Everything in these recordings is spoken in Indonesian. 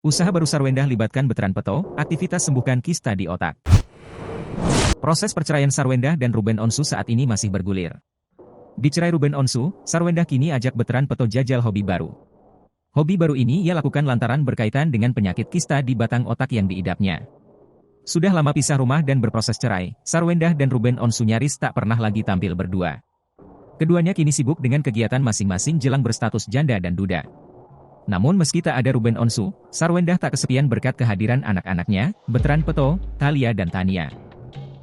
Usaha baru Sarwendah libatkan Betran Peto, aktivitas sembuhkan kista di otak. Proses perceraian Sarwendah dan Ruben Onsu saat ini masih bergulir. Dicerai Ruben Onsu, Sarwendah kini ajak Betran Peto jajal hobi baru. Hobi baru ini ia lakukan lantaran berkaitan dengan penyakit kista di batang otak yang diidapnya. Sudah lama pisah rumah dan berproses cerai, Sarwendah dan Ruben Onsu nyaris tak pernah lagi tampil berdua. Keduanya kini sibuk dengan kegiatan masing-masing jelang berstatus janda dan duda. Namun meski tak ada Ruben Onsu, Sarwendah tak kesepian berkat kehadiran anak-anaknya, Betran Peto, Thalia dan Tania.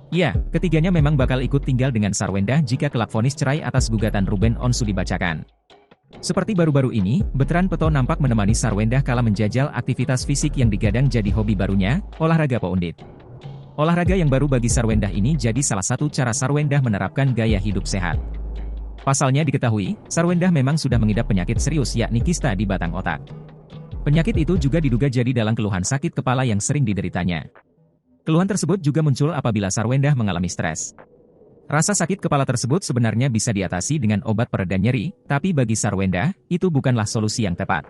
Ya, ketiganya memang bakal ikut tinggal dengan Sarwendah jika kelak vonis cerai atas gugatan Ruben Onsu dibacakan. Seperti baru-baru ini, Betran Peto nampak menemani Sarwendah kala menjajal aktivitas fisik yang digadang jadi hobi barunya, olahraga poundit. Olahraga yang baru bagi Sarwendah ini jadi salah satu cara Sarwendah menerapkan gaya hidup sehat. Pasalnya diketahui, Sarwendah memang sudah mengidap penyakit serius yakni kista di batang otak. Penyakit itu juga diduga jadi dalam keluhan sakit kepala yang sering dideritanya. Keluhan tersebut juga muncul apabila Sarwendah mengalami stres. Rasa sakit kepala tersebut sebenarnya bisa diatasi dengan obat pereda nyeri, tapi bagi Sarwendah, itu bukanlah solusi yang tepat.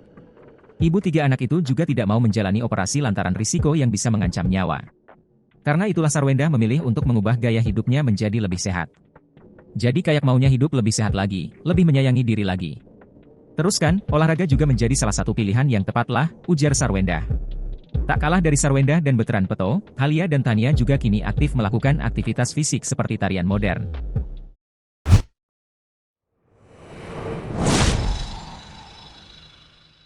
Ibu 3 anak itu juga tidak mau menjalani operasi lantaran risiko yang bisa mengancam nyawa. Karena itulah Sarwendah memilih untuk mengubah gaya hidupnya menjadi lebih sehat. Jadi kayak maunya hidup lebih sehat lagi, lebih menyayangi diri lagi. Terus kan, olahraga juga menjadi salah satu pilihan yang tepat lah, ujar Sarwendah. Tak kalah dari Sarwendah dan Betran Peto, Thalia dan Tania juga kini aktif melakukan aktivitas fisik seperti tarian modern.